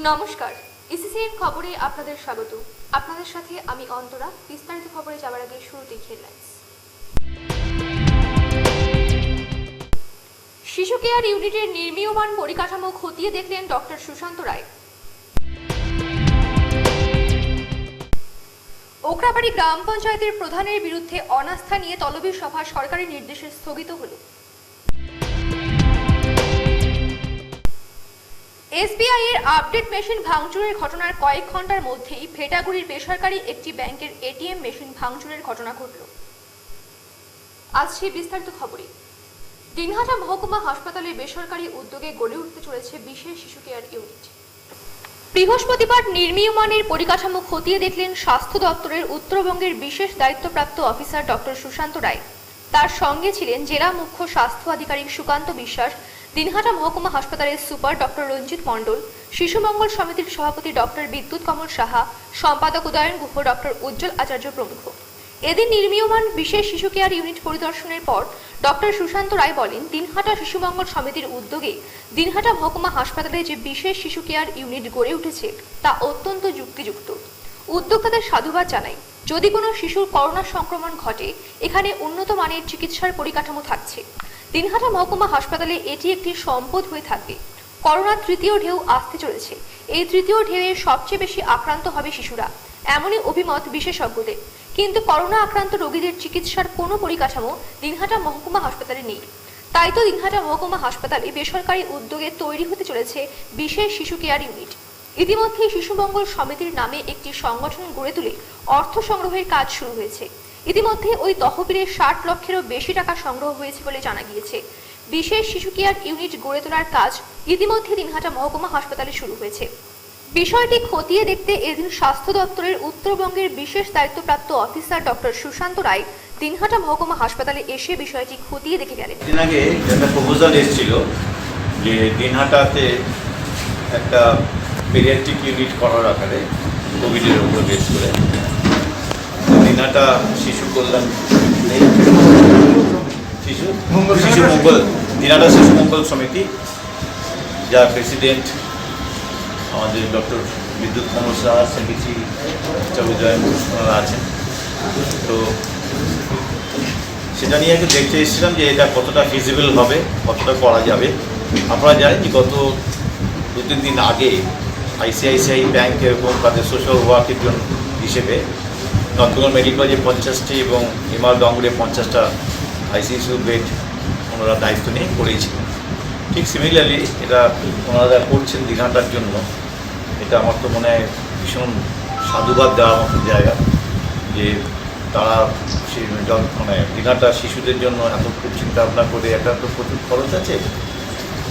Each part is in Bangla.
নমস্কার, ইসিসিএন খবরে আপনাদের স্বাগত। আপনাদের সাথে আমি অন্তরা। বিস্তারিত খবরে যাওয়ার আগে শুরুতেই হেডলাইন্স। শিশু কেয়ার ইউনিটের নির্মীয়মান পরিকাঠামো খতিয়ে দেখলেন ডক্টর সুশান্ত রায়। ওকরাবাড়ি গ্রাম পঞ্চায়েতের প্রধানের বিরুদ্ধে অনাস্থা নিয়ে তলবি সভা সরকারি নির্দেশে স্থগিত হল। এসবিআই এর আপডেট মেশিন ভাঙচুরের ঘটনার কয়েক ঘন্টার মধ্যেই ভেটাগুড়ির বেসরকারি একটি ব্যাংকের এটিএম মেশিন ভাঙচুরের ঘটনা ঘটল। আজ সেই বিস্তারিত খবরে। দিনহাটা মহকুমা হাসপাতালে বেসরকারি উদ্যোগে গড়ে উঠতে চলেছে বিশেষ শিশু কেয়ার ইউনিট। বৃহস্পতিবার নির্মীয়মানের পরিকাঠামো খতিয়ে দেখলেন স্বাস্থ্য দপ্তরের উত্তরবঙ্গের বিশেষ দায়িত্বপ্রাপ্ত অফিসার ডক্টর সুশান্ত রায়। তার সঙ্গে ছিলেন জেলা মুখ্য স্বাস্থ্য আধিকারিক সুকান্ত বিশ্বাস, দিনহাটা মহকুমা হাসপাতালের সুপার ডক্টর রঞ্জিত মণ্ডল, শিশু মঙ্গল সমিতির সভাপতি ডক্টর বিদ্যুৎ কমল সাহা, সম্পাদক উদয়ন গুহ, ডক্টর উজ্জ্বল আচার্য প্রমুখ। এদিন নির্মীয়মান বিশেষ শিশু কেয়ার ইউনিট পরিদর্শনের পর ডক্টর সুশান্ত রায় বলেন, দিনহাটা শিশু মঙ্গল সমিতির উদ্যোগে দিনহাটা মহকুমা হাসপাতালে যে বিশেষ শিশু কেয়ার ইউনিট গড়ে উঠেছে তা অত্যন্ত যুক্তিযুক্ত। উদ্যোক্তাদের সাধুবাদ জানাই। যদি কোনো শিশুর করোনা সংক্রমণ ঘটে, এখানে উন্নত মানের চিকিৎসার পরিকাঠামো থাকছে। দিনহাটা মহকুমা হাসপাতালে এটি একটি সম্পদ হয়ে থাকবে। করোনার তৃতীয় ঢেউ আসতে চলেছে। এই তৃতীয় ঢেউয়ে সবচেয়ে বেশি আক্রান্ত হবে শিশুরা, এমনই অভিমত বিশেষজ্ঞদের। কিন্তু করোনা আক্রান্ত রোগীদের চিকিৎসার কোনো পরিকাঠামো দিনহাটা মহকুমা হাসপাতালে নেই। তাই তো দিনহাটা মহকুমা হাসপাতালে বেসরকারি উদ্যোগে তৈরি হতে চলেছে বিশেষ শিশু কেয়ার ইউনিট। ইতিমধ্যে শিশু মঙ্গল সমিতির নামে একটি সংগঠন গড়ে তুলে অর্থ সংগ্রহের কাজ শুরু হয়েছে। ইতিমধ্যে ওই তহবিলে 60 লক্ষেরও বেশি টাকা সংগ্রহ হয়েছে বলে জানা গিয়েছে। বিশেষ শিশু কেয়ার ইউনিট গড়ে তোলার কাজ ইতিমধ্যে দিনহাটা মহকুমা হাসপাতালে শুরু হয়েছে। বিষয়টি খতিয়ে দেখতে এদিন স্বাস্থ্য দপ্তরের উত্তরবঙ্গের বিশেষ দায়িত্বপ্রাপ্ত অফিসার ডক্টর সুশান্ত রায় দিনহাটা মহকুমা হাসপাতালে এসে বিষয়টি খতিয়ে দেখে গেলেন। দিন আগে একটা প্রপোজাল এসেছিল যে দিনহাটাতে একটা পেডিয়াট্রিক ইউনিট করার আকারে কোভিডের উপর বেস করে দিনহাটা শিশু কল্যাণ শিশু মঙ্গল দিনহাটা শিশু মঙ্গল সমিতি, যার প্রেসিডেন্ট আমাদের ডক্টর বিদ্যুৎ কমল সাহা, সেক্রেটারি উদয়ন আছেন। তো সেটা নিয়ে একটু দেখতে এসেছিলাম যে এটা কতটা ফিজিবল হবে, কতটা করা যাবে। আপনারা জানেন যে গত 2-3 দিন আগে আইসিআইসিআই ব্যাংক এরকম তাদের সোশ্যাল ওয়ার্কের জন্য হিসেবে নর্থ বেঙ্গল মেডিকেল কলেজে 50টি এবং এমআর গাঙ্গুরে 50টা আইসিইউ বেড ওনারা দায়িত্ব নিয়ে করেছিলেন। ঠিক সিমিলারলি এটা ওনারা করছেন দিনহাটার জন্য। এটা আমার তো মনে হয় ভীষণ সাধুবাদ দেওয়ার মতো জায়গা যে তারা সেই মানে দিনহাটা শিশুদের জন্য এত চিন্তা ভাবনা করে, একটা তো প্রচুর খরচ আছে,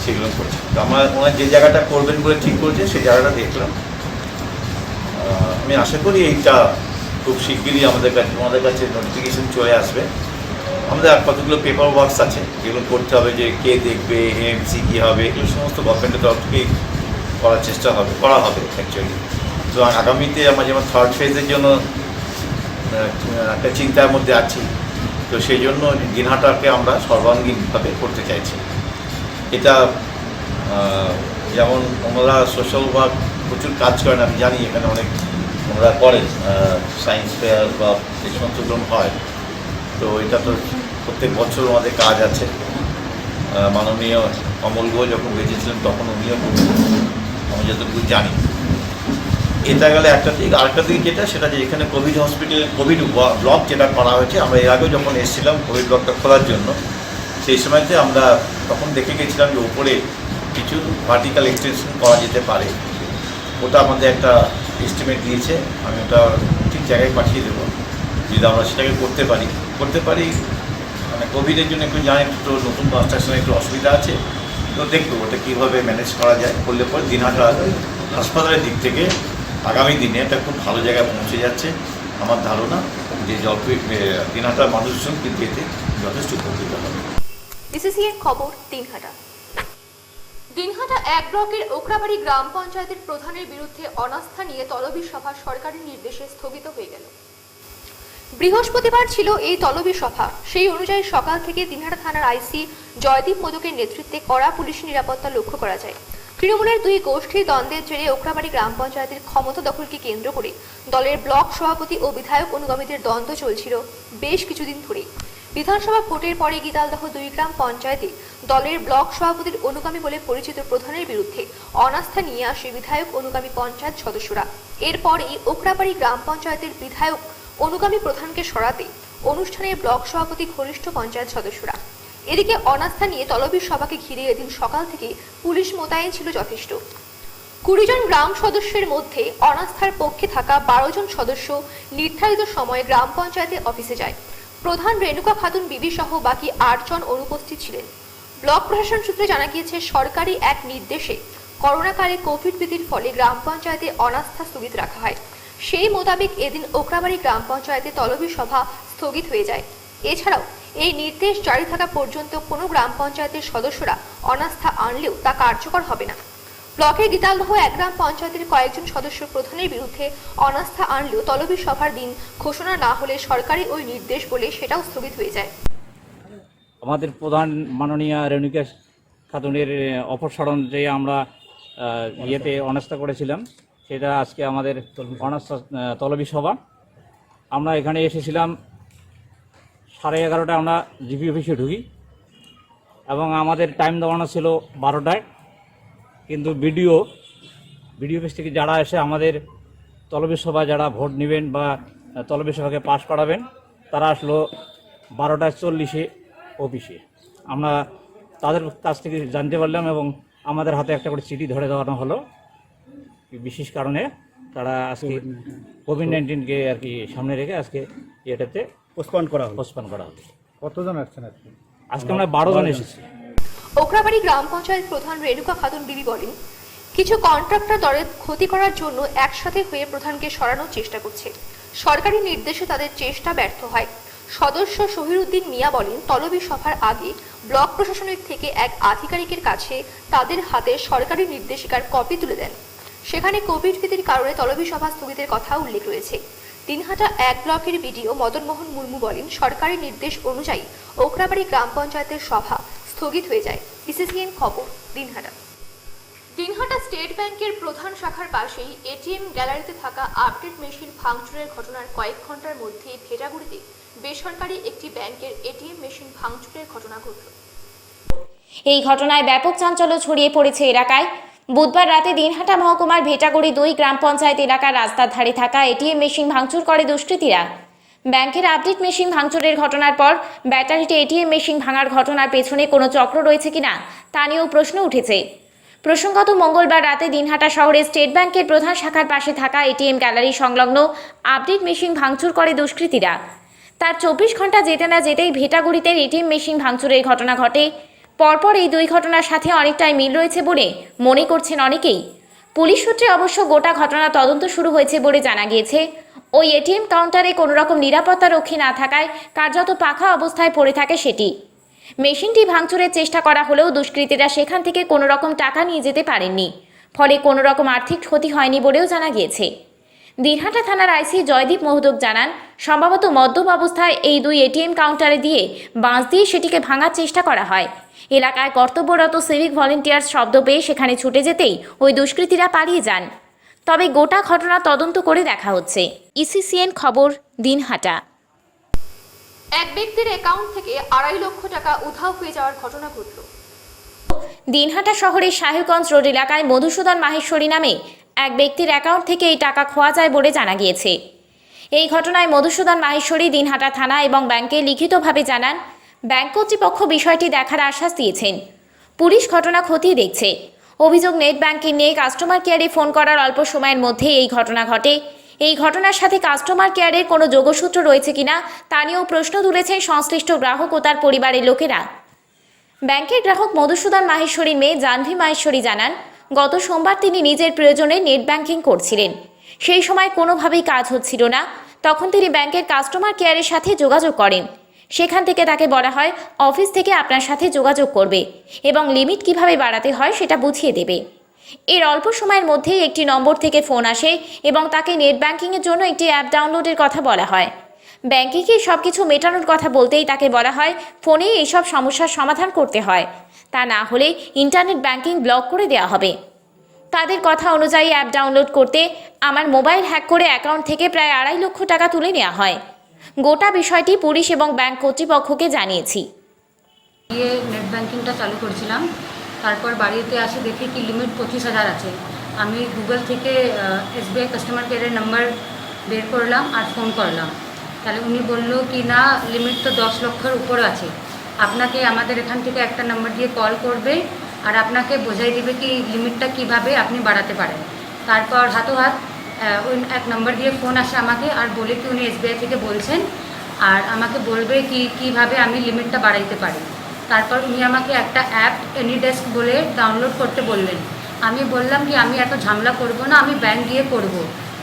সেগুলো করছে। তো আমার মনে হয় যে জায়গাটা করবেন বলে ঠিক করেছে সেই জায়গাটা দেখলাম। আমি আশা করি এইটা খুব শিগগিরই আমাদের কাছে নোটিফিকেশন চলে আসবে। আমাদের আর কতগুলো পেপার ওয়ার্কস আছে যেগুলো করতে হবে, যে কে দেখবে, এএমসি কী হবে, এগুলো সমস্ত গভর্নমেন্টের তরফ থেকেই করা হবে অ্যাকচুয়ালি। তো আগামীতে আমরা যেমন 3rd ফেজের জন্য একটা চিন্তার মধ্যে আছি, তো সেই জন্য দিনহাটাকে আমরা সর্বাঙ্গীনভাবে করতে চাইছি। এটা যেমন ওনারা সোশ্যাল ওয়ার্ক প্রচুর কাজ করেন, আমি জানি এখানে অনেক ওনারা করেন, সায়েন্স ফেয়ার বা এই সমস্তগুলো হয়। তো এটা তো প্রত্যেক বছর আমাদের কাজ আছে। মাননীয় কমল গুহ যখন বেঁচেছিলেন তখন উনিও করতেন, আমি যতটুকু জানি। এটা গেলে একটা দিক। আরেকটা দিক যেটা, সেটা যে এখানে কোভিড হসপিটাল, কোভিড ব্লক যেটা করা হয়েছে, আমরা এর আগেও যখন এসেছিলাম কোভিড ব্লকটা খোলার জন্য, সেই সময়তে আমরা তখন দেখে গেছিলাম যে উপরে কিছু ভার্টিক্যাল এক্সটেনশন করা যেতে পারে। ওটা আমাদের একটা এস্টিমেট দিয়েছে, আমি ওটা ঠিক জায়গায় পাঠিয়ে দেবো। যদি আমরা সেটাকে করতে পারি মানে কোভিডের জন্য একটু জানি, একটু নতুন কনস্ট্রাকশনে একটু অসুবিধা আছে, তো দেখবো ওটা কীভাবে ম্যানেজ করা যায়। করলে পরে দিনহাটা হাসপাতালের দিক থেকে আগামী দিনে একটা খুব ভালো জায়গায় পৌঁছে যাচ্ছে। আমার ধারণা যে দিনহাটার মানুষজন কিন্তু এতে যথেষ্ট উপকৃত হবে। ইসিসিএন খবর দিনহাটা। দিনহাটা 1 ব্লকের ওকরাবাড়ি গ্রাম পঞ্চায়েতের প্রধানের বিরুদ্ধে অনাস্থা নিয়ে তলবি সভা সরকারি নির্দেশে স্থগিত হয়ে গেল। বৃহস্পতিবার ছিল এই তলবি সভা। সেই অনুযায়ী সকাল থেকে দিনহাটা থানার আইসি জয়দীপ মোদকের নেতৃত্বে কড়া পুলিশ নিরাপত্তা লক্ষ্য করা যায়। তৃণমূলের দুই গোষ্ঠীর দ্বন্দ্বের জেরে ওকরাবাড়ি গ্রাম পঞ্চায়েতের ক্ষমতা দখলকে কেন্দ্র করে দলের ব্লক সভাপতি ও বিধায়ক অনুগামীদের দ্বন্দ্ব চলছিল বেশ কিছুদিন ধরেই। বিধানসভা ভোটের পরে গীতালদহ 2 গ্রাম পঞ্চায়েতে দলের ব্লক সভাপতির অনুগামী বলে পরিচিত প্রধানের বিরুদ্ধে অনাস্থা নিয়ে আসে বিধায়ক অনুগামী পঞ্চায়েত সদস্যরা। এরপরেই ওকরাবাড়ি গ্রাম পঞ্চায়েতের বিধায়ক অনুগামী প্রধানকে সরাতে অনুষ্ঠানে ব্লক সভাপতি ঘনিষ্ঠ পঞ্চায়েত সদস্যরা। এদিকে অনাস্থা নিয়ে তলবি সভাকে ঘিরে এদিন সকাল থেকে পুলিশ মোতায়েন ছিল যথেষ্ট। 20 জন গ্রাম সদস্যের মধ্যে অনাস্থার পক্ষে থাকা 12 জন সদস্য নির্ধারিত সময়ে গ্রাম পঞ্চায়েতের অফিসে যায়। প্রধান রেণুকা খাতুন বিবি সহ বাকি 8 জন অনুপস্থিত ছিলেন। ব্লক প্রশাসন সূত্রে জানা গিয়েছে, সরকারি এক নির্দেশে করোনাকালে কোভিড ভীতির ফলে গ্রাম পঞ্চায়েতে অনাস্থা স্থগিত রাখা হয়। সেই মোতাবেক এদিন ওকরাবাড়ি গ্রাম পঞ্চায়েতে তলবি সভা স্থগিত হয়ে যায়। এছাড়াও এই নির্দেশ জারি থাকা পর্যন্ত কোনো গ্রাম পঞ্চায়েতের সদস্যরা অনাস্থা আনলেও তা কার্যকর হবে না। ব্লকের গীতালদহ 1 গ্রাম পঞ্চায়েতের কয়েকজন সদস্য প্রধানের বিরুদ্ধে অনাস্থা আনলেও তলবি সভার দিন ঘোষণা না হলে সরকারি ওই নির্দেশ বলে সেটাও স্থগিত হয়ে যায়। আমাদের প্রধান মাননীয় রেণুকা খাতুনের অপসারণ যে আমরা ইয়েতে অনাস্থা করেছিলাম, সেটা আজকে আমাদের অনাস্থা তলবি সভা। আমরা এখানে এসেছিলাম 11:30টায়, আমরা জিপি অফিসে ঢুকি এবং আমাদের টাইম দেওয়ানো ছিল 12টায়। কিন্তু বিডিও অফিস থেকে যারা এসে আমাদের তলবি সভা যারা ভোট নেবেন বা তলবি সভাকে পাশ করাবেন, তারা আসলো 12:40 অফিসে। আমরা তাদের কাছ থেকে জানতে পারলাম এবং আমাদের হাতে একটা করে চিঠি ধরে দেওয়ানো হলো। বিশেষ কারণে তারা আজকে কোভিড-19কে আর কি সামনে রেখে আজকে এটাতে পোস্টপন করা হলো। কতজন আসছেন আজকে আমরা 12 জন এসেছি। ওকরাবাড়ি গ্রাম পঞ্চায়েত প্রধান রেণুকা খাতুন বিবি বলেন, কিছু কন্ট্রাক্টর দলের ক্ষতি করার জন্য একসাথে হয়ে প্রধানকে সরানোর চেষ্টা করছে। সরকারি নির্দেশে তাদের চেষ্টা ব্যর্থ হয়। সদস্য শহীদুদ্দিন মিয়া বলেন, তলবি সভার আগে ব্লক প্রশাসনের থেকে এক আধিকারিকের কাছে তাদের হাতে সরকারি নির্দেশিকার কপি তুলে দেন। সেখানে কোভিড ভীতির কারণে তলবি সভা স্থগিতের কথা উল্লেখ রয়েছে। দিনহাটা 1 ব্লকের বিডিও মদন মোহন মুর্মু বলেন, সরকারি নির্দেশ অনুযায়ী ওকরাবাড়ি গ্রাম পঞ্চায়েতের সভা স্থগিত হয়ে যায়। ইসিসিএন খবর, দিনহাটা। দিনহাটা স্টেট ব্যাংকের প্রধান শাখার পাশেই এটিএম গ্যালারিতে থাকা আপডেট মেশিন ভাঙচুরের ঘটনার কয়েক ঘন্টার মধ্যে ভেটাগুড়িতে বেসরকারি একটি ব্যাংকের এটিএম মেশিন ভাঙচুরের ঘটনা ঘটল। এই ঘটনায় ব্যাপক চাঞ্চল্য ছড়িয়ে পড়েছে এলাকায়। বুধবার রাতে দিনহাটা মহকুমার ভেটাগুড়ি 2 গ্রাম পঞ্চায়েত এলাকার রাস্তার ধারে থাকা এটিএম মেশিন ভাঙচুর করে দুষ্কৃতীরা। ব্যাংকের আপডেট মেশিন ভাঙচুরের ঘটনার পর ব্যাটারিতে এটিএম মেশিন ভাঙার ঘটনার পেছনে কোনো চক্র রয়েছে কিনা তা নিয়েও প্রশ্ন উঠেছে। প্রসঙ্গত, মঙ্গলবার রাতে দিনহাটা শহরে স্টেট ব্যাংকের প্রধান শাখার পাশে থাকা এটিএম গ্যালারি সংলগ্ন আপডেট মেশিন ভাঙচুর করে দুষ্কৃতীরা। তার 24 ঘন্টা যেতে না যেতেই ভেটাগুড়িতে এটিএম মেশিন ভাঙচুরের ঘটনা ঘটে। পরপর এই দুই ঘটনার সাথে অনেকটাই মিল রয়েছে বলে মনে করছেন অনেকেই। পুলিশ সূত্রে অবশ্য গোটা ঘটনা তদন্ত শুরু হয়েছে বলে জানা গিয়েছে। ওই এটিএম কাউন্টারে কোনো রকম নিরাপত্তা রক্ষী না থাকায় কার্যত পাখা অবস্থায় পড়ে থাকে সেটি। মেশিনটি ভাঙচুরের চেষ্টা করা হলেও দুষ্কৃতীরা সেখান থেকে কোনো রকম টাকা নিয়ে যেতে পারেননি। ফলে কোনো রকম আর্থিক ক্ষতি হয়নি বলেও জানা গিয়েছে। দিনহাটা থানার আইসি জয়দীপ মোহদক জানান, সম্ভবত মদ্যপ অবস্থায় এই দুই এটিএম কাউন্টারে দিয়ে বাঁশ দিয়ে সেটিকে ভাঙার চেষ্টা করা হয়। এলাকায় কর্তব্যরত সিভিক ভলেন্টিয়ার্স শব্দ পেয়ে সেখানে ছুটে যেতেই ওই দুষ্কৃতীরা পালিয়ে যান। তবে গোটা ঘটনা তদন্ত করে দেখা হচ্ছে। ইসিসিএন খবর, দিনহাটা। এক ব্যক্তির অ্যাকাউন্ট থেকে 2.5 লক্ষ টাকা উধাও হয়ে যাওয়ার ঘটনা ঘটল। দিনহাটা শহরের শাহীগঞ্জ রোড এলাকায় মধুসূদন মাহেশ্বরী নামে এক ব্যক্তির অ্যাকাউন্ট থেকে এই টাকা খোয়া যায় বলে জানা গিয়েছে। এই ঘটনায় মধুসূদন মাহেশ্বরী দিনহাটা থানা এবং ব্যাংকে লিখিতভাবে জানান, ব্যাংক কর্তৃপক্ষ বিষয়টি দেখার আশ্বাস দিয়েছেন। পুলিশ ঘটনা খতিয়ে দেখছে। অভিযোগ, নেট ব্যাংকিং নিয়ে কাস্টমার কেয়ারে ফোন করার অল্প সময়ের মধ্যে এই ঘটনা ঘটে। এই ঘটনার সাথে কাস্টমার কেয়ারের কোনো যোগসূত্র রয়েছে কিনা তা নিয়েও প্রশ্ন তুলেছেন সংশ্লিষ্ট গ্রাহক ও তার পরিবারের লোকেরা। ব্যাংকের গ্রাহক মধুসূদন মাহেশ্বরীর মেয়ে জাহ্নবী মাহেশ্বরী জানান, গত সোমবার তিনি নিজের প্রয়োজনে নেট ব্যাংকিং করছিলেন। সেই সময় কোনোভাবেই কাজ হচ্ছিল না। তখন তিনি ব্যাংকের কাস্টমার কেয়ারের সাথে যোগাযোগ করেন। সেখান থেকে তাকে বলা হয়, অফিস থেকে আপনার সাথে যোগাযোগ করবে এবং লিমিট কিভাবে বাড়াতে হয় সেটা বুঝিয়ে দেবে। এর অল্প সময়ের মধ্যেই একটি নম্বর থেকে ফোন আসে এবং তাকে নেট ব্যাংকিংয়ের জন্য একটি অ্যাপ ডাউনলোডের কথা বলা হয়। ব্যাংকিংয়ে সব কিছু মেটানোর কথা বলতেই তাকে বলা হয়, ফোনেই এইসব সমস্যার সমাধান করতে হয়, তা না হলে ইন্টারনেট ব্যাংকিং ব্লক করে দেওয়া হবে। তাদের কথা অনুযায়ী অ্যাপ ডাউনলোড করতে আমার মোবাইল হ্যাক করে অ্যাকাউন্ট থেকে প্রায় 2.5 লক্ষ টাকা তুলে নেওয়া হয়। গোটা বিষয়টি পুলিশ এবং ব্যাংক কর্তৃপক্ষকে জানিয়েছি। গিয়ে নেট ব্যাঙ্কিংটা চালু করেছিলাম, তারপর বাড়িতে আসে দেখি কি লিমিট 25,000 আছে। আমি গুগল থেকে SBI কাস্টমার কেয়ারের নাম্বার বের করলাম আর ফোন করলাম। তাহলে উনি বললো কি না, লিমিট তো 10 লক্ষের উপর আছে, আপনাকে আমাদের এখান থেকে একটা নাম্বার দিয়ে কল করবে আর আপনাকে বোঝাই দেবে কি লিমিটটা কিভাবে আপনি বাড়াতে পারেন। তারপর হাতোহাত ওই এক নাম্বার দিয়ে ফোন আসে আমাকে আর বলে কি উনি SBI থেকে বলছেন আর আমাকে বলবে কি কিভাবে আমি লিমিটটা বাড়াইতে পারি। তারপর উনি আমাকে একটা অ্যাপ এনিডেস্ক বলে ডাউনলোড করতে বললেন। আমি বললাম কি আমি এত ঝামেলা করব না, আমি ব্যাংক গিয়ে করব।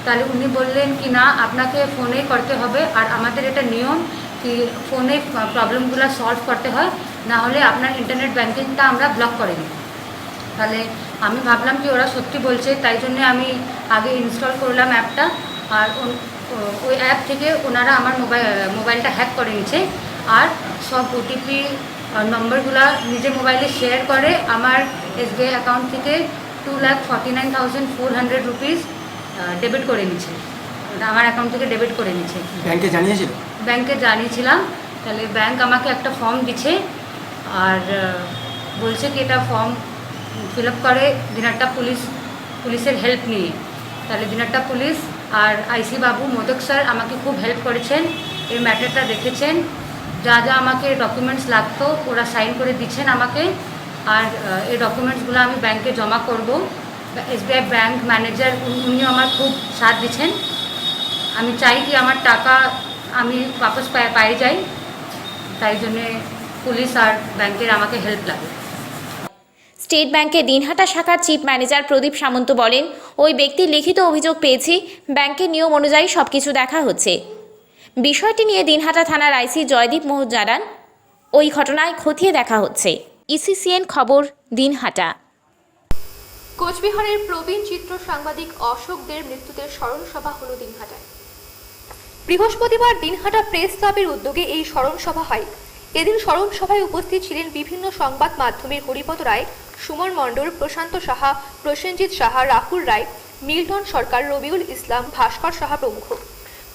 তাহলে উনি বললেন কি না, আপনাকে ফোনে করতে হবে আর আমাদের এটা নিয়ম কি ফোনে প্রবলেমগুলো সলভ করতে হয়, না হলে আপনার ইন্টারনেট ব্যাঙ্কিংটা আমরা ব্লক করে দিই। তাহলে আমি ভাবলাম কি ওরা সত্যি বলছে, তাই জন্য আমি আগে ইনস্টল করলাম অ্যাপটা। আর ওই অ্যাপ থেকে ওনারা আমার মোবাইলটা হ্যাক করে নিচ্ছে আর সব OTP নম্বরগুলো নিজে মোবাইলে শেয়ার করে আমার SBI অ্যাকাউন্ট থেকে 2,49,400 রুপিস ডেবিট করে নিচ্ছে, আমার অ্যাকাউন্ট থেকে ডেবিট করে নিচ্ছে। ব্যাংকে জানিয়েছিল? ব্যাংকে জানিয়েছিলাম। তাহলে ব্যাংক আমাকে একটা ফর্ম দিচ্ছে আর বলছে কি এটা ফর্ম ফিল আপ করে দিনারটা পুলিশের হেল্প নিয়ে। তাহলে দিনারটা পুলিশ আর IC বাবু মোদক স্যার আমাকে খুব হেল্প করেছেন, এই ম্যাটারটা দেখেছেন, যা যা আমাকে ডকুমেন্টস লাগতো ওরা সাইন করে দিচ্ছেন আমাকে। আর এই ডকুমেন্টসগুলো আমি ব্যাংকে জমা করব। SBI ব্যাংক ম্যানেজার উনিও আমার খুব সাথ দিচ্ছেন। আমি চাই কি আমার টাকা আমি বাপস পাই যাই, তাই জন্যে পুলিশ আর ব্যাংকের আমাকে হেল্প লাগে। স্টেট ব্যাংকের দিনহাটা শাখার চিফ ম্যানেজার প্রদীপ সামন্ত বলেন, ওই ব্যক্তির লিখিত অভিযোগ পেয়েছি, ব্যাংকের নিয়ম অনুযায়ী সবকিছু দেখা হচ্ছে। বিষয়টি নিয়ে দিনহাটা থানার IC জয়দীপ মোহন জানান, ওই ঘটনায় খতিয়ে দেখা হচ্ছে। ECCN খবর, দিনহাটা। কোচবিহারের প্রবীণ চিত্র সাংবাদিক অশোকদের মৃত্যুতে স্মরণ সভা হলো দিনহাটায়। বৃহস্পতিবার দিনহাটা প্রেস ক্লাবের উদ্যোগে এই স্মরণ সভা হয়। এদিন স্মরণ সভায় উপস্থিত ছিলেন বিভিন্ন সংবাদ মাধ্যমের হরিপদ রায়, সুমন মণ্ডল, প্রশান্ত সাহা, প্রসেনজিৎ সাহা, রাহুল রায়, মিল্টন সরকার, রবিউল ইসলাম, ভাস্কর সাহা প্রমুখ।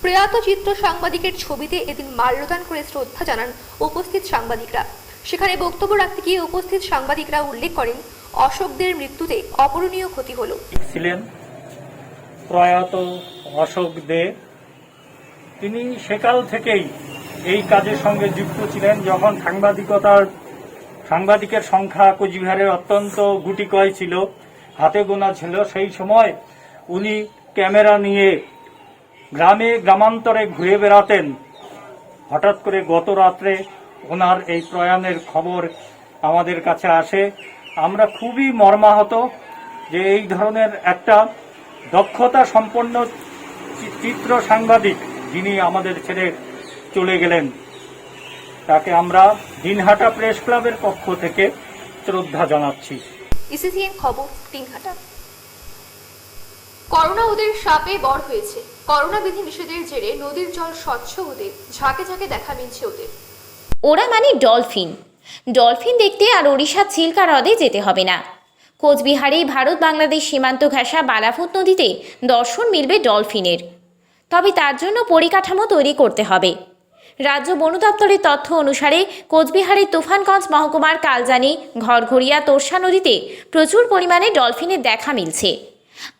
প্রয়াত চিত্র সাংবাদিকের ছবিতে এদিন মাল্যদান করে শ্রদ্ধা জানান উপস্থিত সাংবাদিকরা। সেখানে বক্তব্য রাখতে গিয়ে উপস্থিত সাংবাদিকরা উল্লেখ করেন, অশোকদের মৃত্যুতে অপূরণীয় ক্ষতি হলো। ছিলেন প্রয়াত অশোক দে, তিনি সেকাল থেকেই এই কাজের সঙ্গে যুক্ত ছিলেন। যখন সাংবাদিকের সংখ্যা কোচবিহারের অত্যন্ত গুটিকয় ছিল, হাতে গোনা ছিল, সেই সময় উনি ক্যামেরা নিয়ে গ্রামান্তরে ঘুরে বেড়াতেন। হঠাৎ করে গত রাত্রে ওনার এই প্রয়াণের খবর আমাদের কাছে আসে। আমরা খুবই মর্মাহত যে এই ধরনের একটা দক্ষতা সম্পন্ন চিত্র সাংবাদিক যিনি আমাদের ছেড়ে চলে গেলেন, তাকে আমরা দিনহাটা প্রেস ক্লাবের পক্ষ থেকে শ্রদ্ধা জানাচ্ছি। ECCN খবর, দিনহাটা। করোনা ওদের সাপে বড় হয়েছে। করোনা বিধি নিষেধের জেরে নদীর জল স্বচ্ছ হতে ঝাঁকে ঝাঁকে দেখা মিলছে ওদের। ওরা মানে ডলফিন। ডলফিন দেখতে আর ওড়িশার চিল্কা হ্রদে যেতে হবে না। কোচবিহারে ভারত বাংলাদেশ সীমান্ত ঘেঁষা বালাফুত নদীতে দর্শন মিলবে ডলফিনের। তবে তার জন্য পরিকাঠামো তৈরি করতে হবে। রাজ্য বন দপ্তরের তথ্য অনুসারে কোচবিহারের তুফানগঞ্জ মহকুমার কালজানি, ঘরঘরিয়া, তোরসা নদীতে প্রচুর পরিমাণে ডলফিনের দেখা মিলছে।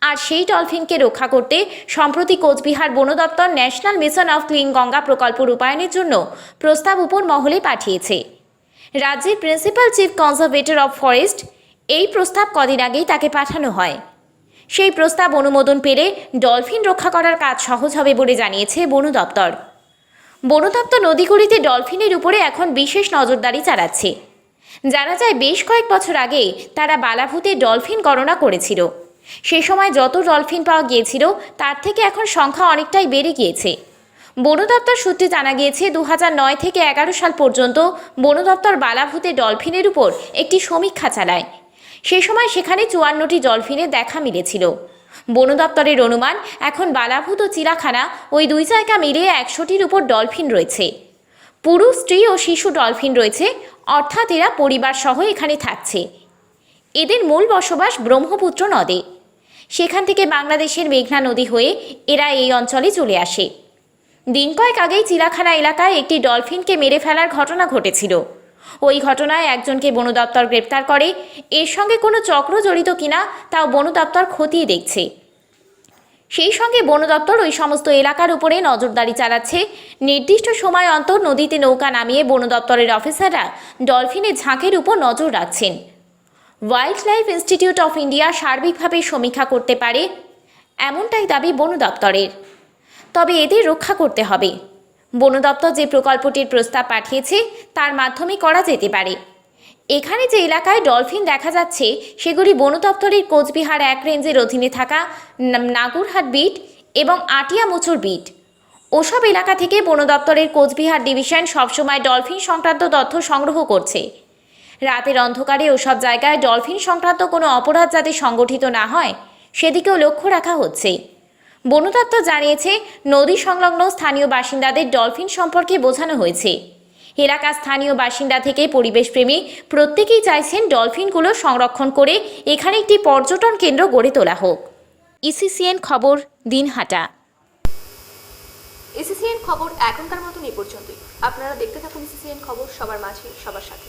আর সেই ডলফিনকে রক্ষা করতে সম্প্রতি কোচবিহার বন দপ্তর national mission of clean Ganga প্রকল্প রূপায়ণের জন্য প্রস্তাব উপর মহলে পাঠিয়েছে। রাজ্যের principal chief conservator of forest এই প্রস্তাব কদিন আগেই তাকে পাঠানো হয়। সেই প্রস্তাব অনুমোদন পেলে ডলফিন রক্ষা করার কাজ সহজ হবে বলে জানিয়েছে বন দপ্তর। বন দপ্তর নদীগুলিতে ডলফিনের উপরে এখন বিশেষ নজরদারি চালাচ্ছে। জানা যায় বেশ কয়েক বছর আগে তারা বালাভূতে ডলফিন গণনা করেছিল। সে সময় যত ডলফিন পাওয়া গিয়েছিল তার থেকে এখন সংখ্যা অনেকটাই বেড়ে গিয়েছে। বন দপ্তর সূত্রে জানা গিয়েছে 2009 থেকে 11 সাল পর্যন্ত বন দপ্তর বালাভূতে ডলফিনের উপর একটি সমীক্ষা চালায়। সে সময় সেখানে 54টি ডলফিনের দেখা মিলেছিল। বন দপ্তরের অনুমান এখন বালাভূত ও চিড়াখানা ওই দুই জায়গা মিলিয়ে 100টির উপর ডলফিন রয়েছে। পুরুষ, স্ত্রী ও শিশু ডলফিন রয়েছে, অর্থাৎ এরা পরিবার সহ এখানে থাকছে। এদের মূল বসবাস ব্রহ্মপুত্র নদে। সেখান থেকে বাংলাদেশের মেঘনা নদী হয়ে এরা এই অঞ্চলে চলে আসে। দিন কয়েক আগেই চিড়াখানা এলাকায় একটি ডলফিনকে মেরে ফেলার ঘটনা ঘটেছিল। ওই ঘটনায় একজনকে বন দপ্তর গ্রেপ্তার করে। এর সঙ্গে কোনো চক্র জড়িত কিনা তাও বন দপ্তর খতিয়ে দেখছে। সেই সঙ্গে বন দপ্তর ওই সমস্ত এলাকার উপরে নজরদারি চালাচ্ছে। নির্দিষ্ট সময় অন্তর নদীতে নৌকা নামিয়ে বন দপ্তরের অফিসাররা ডলফিনের ঝাঁকের উপর নজর রাখছেন। Wild life institute of India সার্বিকভাবে সমীক্ষা করতে পারে, এমনটাই দাবি বন দপ্তরের। তবে এদের রক্ষা করতে হবে। বন দপ্তর যে প্রকল্পটির প্রস্তাব পাঠিয়েছে তার মাধ্যমে করা যেতে পারে। এখানে যে এলাকায় ডলফিন দেখা যাচ্ছে সেগুলি বন দপ্তরের কোচবিহার 1 রেঞ্জের অধীনে থাকা নাগুরহাট বিট এবং আটিয়া মোচর বিট। ওসব এলাকা থেকে বন দপ্তরের কোচবিহার ডিভিশন সবসময় ডলফিন সংক্রান্ত তথ্য সংগ্রহ করছে। রাতের অন্ধকারে ওসব জায়গায় ডলফিন সংক্রান্ত কোনো অপরাধ যাতে সংগঠিত না হয় সেদিকেও লক্ষ্য রাখা হচ্ছে। বন দপ্তর জানিয়েছে, নদী সংলগ্ন স্থানীয় বাসিন্দাদের ডলফিন সম্পর্কে বোঝানো হয়েছে। এলাকার স্থানীয় বাসিন্দা থেকে পরিবেশপ্রেমী প্রত্যেকেই চাইছেন ডলফিনগুলো সংরক্ষণ করে এখানে একটি পর্যটন কেন্দ্র গড়ে তোলা হোক। ইসিসিএন খবর, দিনহাটা। এসিসিএন খবর এখনকার মতন এই পর্যন্তই। আপনারা দেখতে থাকুন এসিসিএন খবর, সবার মাঝে সবার সাথে।